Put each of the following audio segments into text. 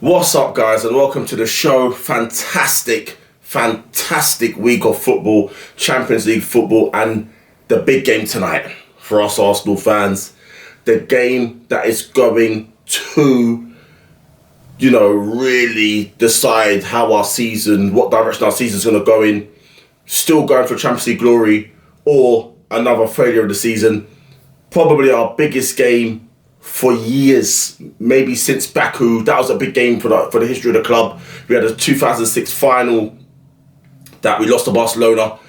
What's up, guys, and welcome to the show. Fantastic week of football, Champions League football, and the big game tonight for us Arsenal fans. The game that is going to, really decide how our season, what direction our season is going to go in. Still going for Champions League glory or another failure of the season. Probably our biggest game for years, maybe since Baku. That was a big game for the history of the club. We had a 2006 final that we lost to Barcelona.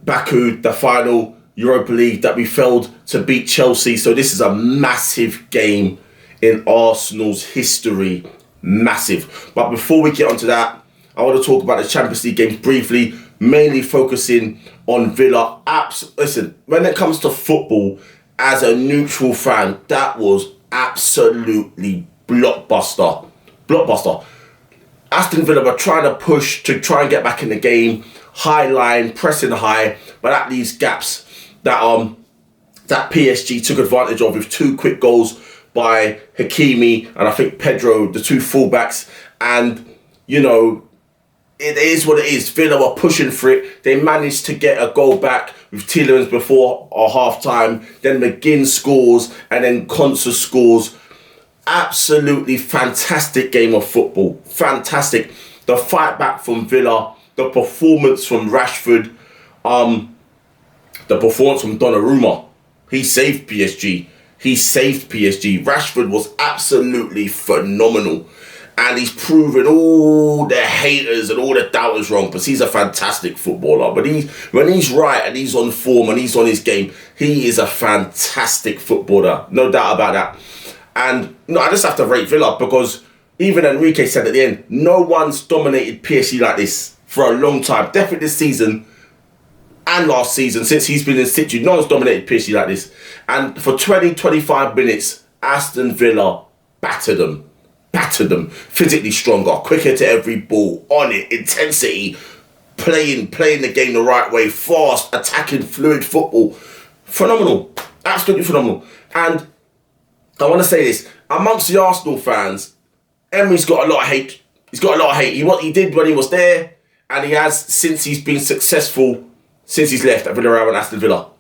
Baku, the final Europa League that we failed to beat Chelsea. So this is a massive game in Arsenal's history. Massive. But before we get onto that, I want to talk about the Champions League games briefly, mainly focusing on Villa. Listen, when it comes to football, as a neutral fan, that was absolutely blockbuster. Aston Villa were trying to push to try and get back in the game, high line, pressing high, but at these gaps that PSG took advantage of with two quick goals by Hakimi and I think Pedro, the two fullbacks, and it is what it is. Villa were pushing for it. They managed to get a goal back with Tielemans before our half-time. Then McGinn scores and then Konsa scores. Absolutely fantastic game of football. Fantastic. The fight back from Villa. The performance from Rashford. The performance from Donnarumma. He saved PSG. Rashford was absolutely phenomenal. And he's proven all the haters and all the doubters wrong, because he's a fantastic footballer. But when he's right and he's on form and he's on his game, he is a fantastic footballer. No doubt about that. And I just have to rate Villa, because even Enrique said at the end, no one's dominated PSG like this for a long time. Definitely this season and last season, since he's been in situ, no one's dominated PSG like this. And for 20-25 minutes, Aston Villa battered them, physically stronger, quicker to every ball, on it, intensity, playing the game the right way, fast, attacking, fluid football. Phenomenal, absolutely phenomenal. And I want to say this, amongst the Arsenal fans, Emery's got a lot of hate. What he did when he was there, and he has since he's been successful, since he's left at Villarreal and Aston Villa.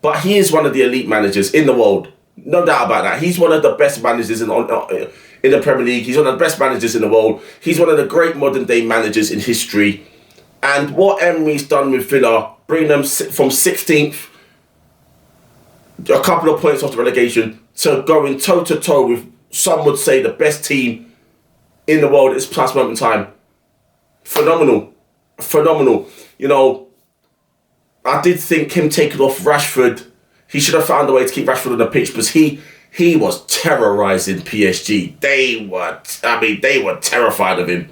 But he is one of the elite managers in the world. No doubt about that. He's one of the best managers in the Premier League. He's one of the best managers in the world. He's one of the great modern day managers in history. And what Emery's done with Villa, bringing them from 16th, a couple of points off the relegation, to going toe to toe with, some would say, the best team in the world at this past moment in time. Phenomenal. I did think him taking off Rashford, he should have found a way to keep Rashford on the pitch, because he was terrorising PSG. They were terrified of him.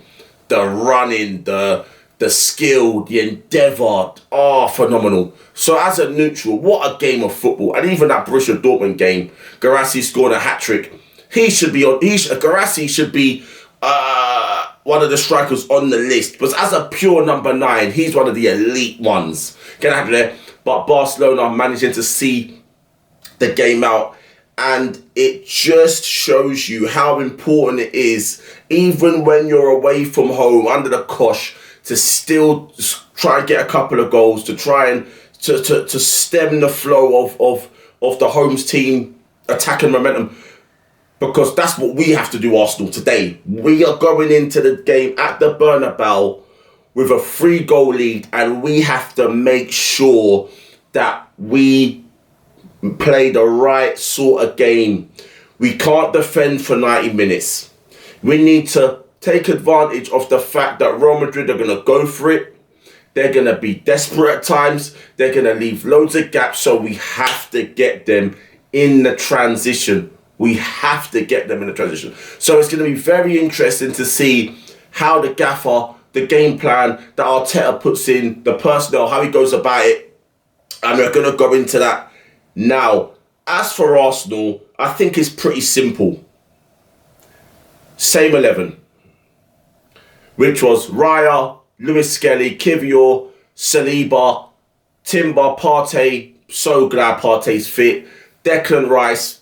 The running, the skill, the endeavour, phenomenal. So as a neutral, what a game of football. And even that Borussia Dortmund game, Guirassy scored a hat-trick. Guirassy should be one of the strikers on the list. But as a pure number 9, he's one of the elite ones. Get out of there. But Barcelona managing to see the game out. And it just shows you how important it is, even when you're away from home, under the cosh, to still try and get a couple of goals, to try and to stem the flow of the home's team attacking momentum. Because that's what we have to do, Arsenal, today. We are going into the game at the Bernabeu with a 3-goal lead, and we have to make sure that we play the right sort of game. We can't defend for 90 minutes. We need to take advantage of the fact that Real Madrid are going to go for it. They're going to be desperate at times. They're going to leave loads of gaps, so we have to get them in the transition. So it's going to be very interesting to see how the gaffer, the game plan that Arteta puts in, the personnel, how he goes about it. And we're going to go into that now. As for Arsenal, I think it's pretty simple. Same 11. Which was Raya, Lewis Skelly, Kivior, Saliba, Timber, Partey. So glad Partey's fit. Declan Rice,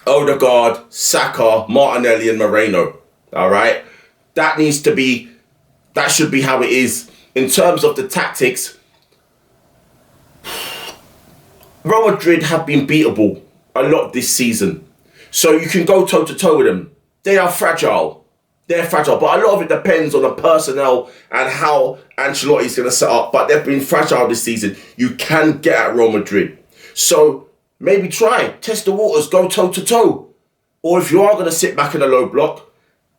Odegaard, Saka, Martinelli and Moreno. All right, that should be how it is. In terms of the tactics, Real Madrid have been beatable a lot this season. So you can go toe-to-toe with them. They are fragile. They're fragile. But a lot of it depends on the personnel and how Ancelotti's going to set up. But they've been fragile this season. You can get at Real Madrid. So maybe test the waters, go toe-to-toe. Or if you are going to sit back in a low block,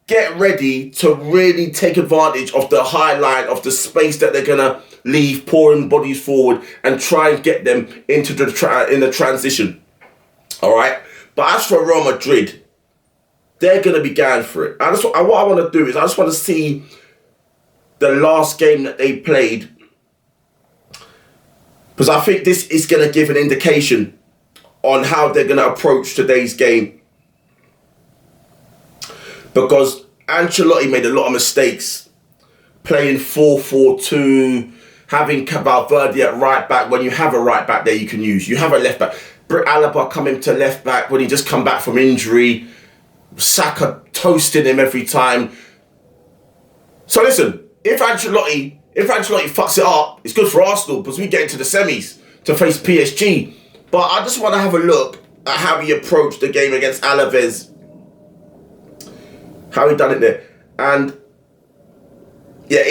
get ready to really take advantage of the high line, of the space that they're going to leave, pouring bodies forward and try and get them into the transition. All right? But as for Real Madrid, they're going to be going for it. What I want to do is I just want to see the last game that they played, because I think this is going to give an indication on how they're going to approach today's game. Because Ancelotti made a lot of mistakes playing 4-4-2, having Valverde at right back. When you have a right back there you can use. You have a left back. Britt Alaba coming to left back when he just come back from injury. Saka toasting him every time. So listen, if Ancelotti fucks it up, it's good for Arsenal because we get into the semis to face PSG. But I just want to have a look at how he approached the game against Alaves. How he done it there. And yeah,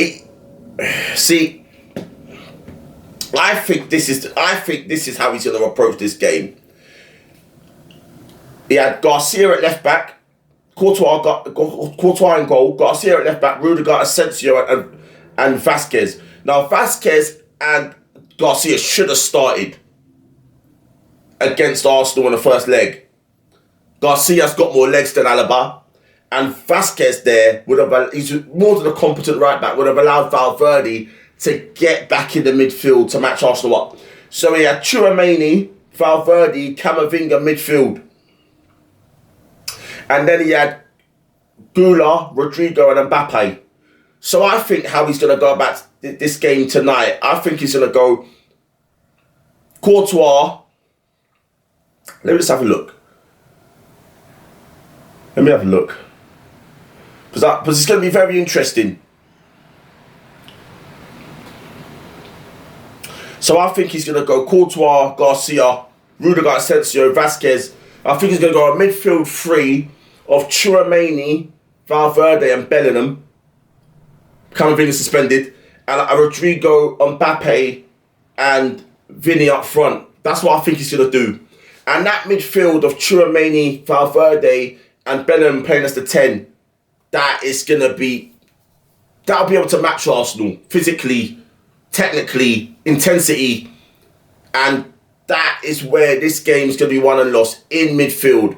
I think this is how he's going to approach this game. He had Garcia at left back, Courtois in goal, Garcia at left back, Rudiger, Asensio and Vasquez. Now Vasquez and Garcia should have started against Arsenal in the first leg. Garcia's got more legs than Alaba. And Vasquez there he's more than a competent right back, would have allowed Valverde to get back in the midfield to match Arsenal up. So he had Tchouaméni, Valverde, Camavinga midfield. And then he had Gula, Rodrigo and Mbappe. So I think how he's going to go about this game tonight, I think he's going to go Courtois. Let me just have a look. Let me have a look. Because it's going to be very interesting. So I think he's going to go Courtois, Garcia, Rudiger, Asensio, Vasquez. I think he's going to go a midfield three of Tchouaméni, Valverde and Bellingham. Camavinga suspended. And Rodrigo, Mbappe and Vinny up front. That's what I think he's going to do. And that midfield of Tchouaméni, Valverde and Bellingham playing as the 10, that'll be able to match Arsenal physically, technically, intensity, and that is where this game is going to be won and lost, in midfield.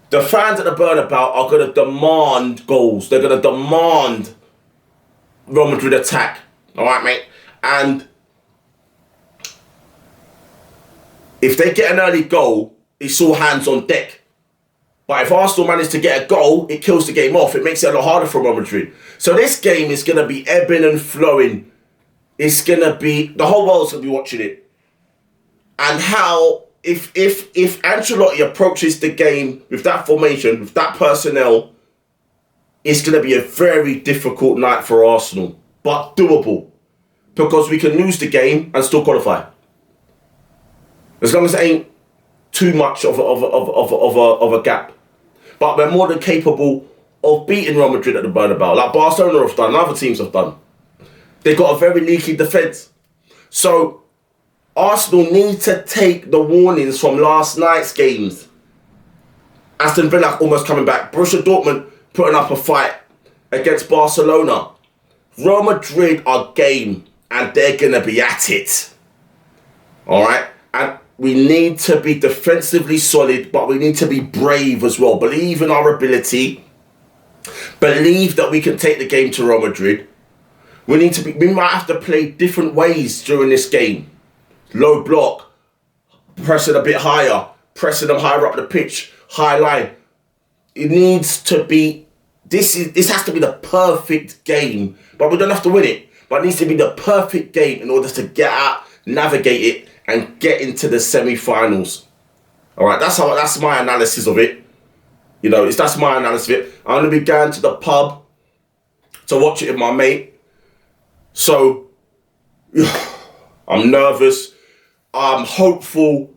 The fans at the Bernabeu are going to demand goals. They're going to demand Real Madrid attack. All right, mate? And if they get an early goal, it's all hands on deck. But if Arsenal manage to get a goal, it kills the game off. It makes it a lot harder for Real Madrid. So this game is going to be ebbing and flowing. It's going to be, the whole world's going to be watching it. And how, if Ancelotti approaches the game with that formation, with that personnel, it's going to be a very difficult night for Arsenal. But doable. Because we can lose the game and still qualify. As long as it ain't too much of a gap. But we're more than capable of beating Real Madrid at the Bernabeu, like Barcelona have done and other teams have done. They've got a very leaky defence. So Arsenal need to take the warnings from last night's games. Aston Villa almost coming back. Borussia Dortmund putting up a fight against Barcelona. Real Madrid are game and they're going to be at it. All right? And we need to be defensively solid, but we need to be brave as well. Believe in our ability. Believe that we can take the game to Real Madrid. We might have to play different ways during this game. Low block, pressing a bit higher, pressing them higher up the pitch, high line. It needs to be, this has to be the perfect game, but we don't have to win it. But it needs to be the perfect game in order to get out, navigate it, and get into the semi-finals. All right, that's my analysis of it. You know, that's my analysis of it. I'm going to be going to the pub to watch it with my mate. So, I'm nervous. I'm hopeful.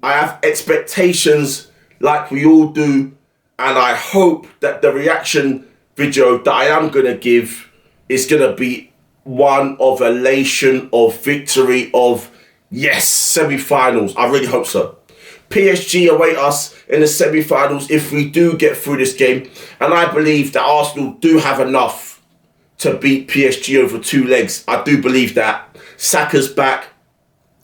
I have expectations like we all do. And I hope that the reaction video that I am going to give is going to be one of elation, of victory, of yes, semi-finals. I really hope so. PSG await us in the semi-finals if we do get through this game. And I believe that Arsenal do have enough to beat PSG over 2 legs. I do believe that. Saka's back.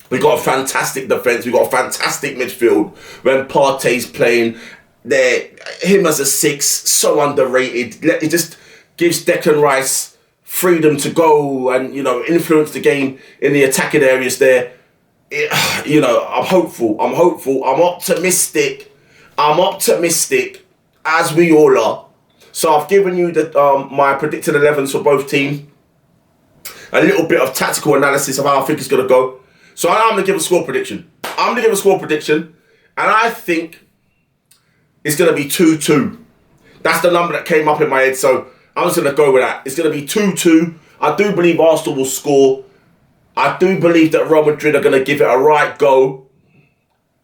We got a fantastic defence. We got a fantastic midfield. When Partey's playing, him as a 6, so underrated. It just gives Declan Rice freedom to go and, you know, influence the game in the attacking areas there. You know, I'm hopeful. I'm optimistic. As we all are. So I've given you my predicted 11s for both teams. A little bit of tactical analysis of how I think it's going to go. So I'm going to give a score prediction. And I think it's going to be 2-2. That's the number that came up in my head. So I'm just going to go with that. It's going to be 2-2. I do believe Arsenal will score. I do believe that Real Madrid are going to give it a right go.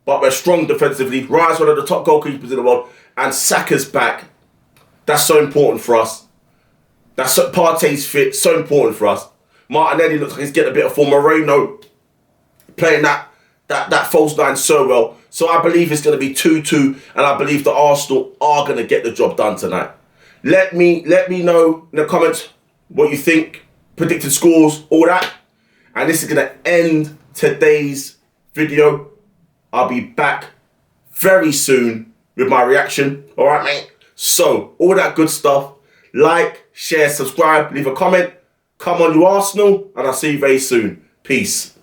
But we're strong defensively. Ryan's one of the top goalkeepers in the world. And Saka's back. That's so important for us. Partey's fit. So important for us. Martinelli looks like he's getting a bit of form. Moreno playing that false 9 so well. So I believe it's going to be 2-2. And I believe that Arsenal are going to get the job done tonight. Let me know in the comments what you think. Predicted scores. All that. And this is going to end today's video. I'll be back very soon with my reaction. Alright, mate? So, all that good stuff. Like, share, subscribe, leave a comment. Come on, you Arsenal. And I'll see you very soon. Peace.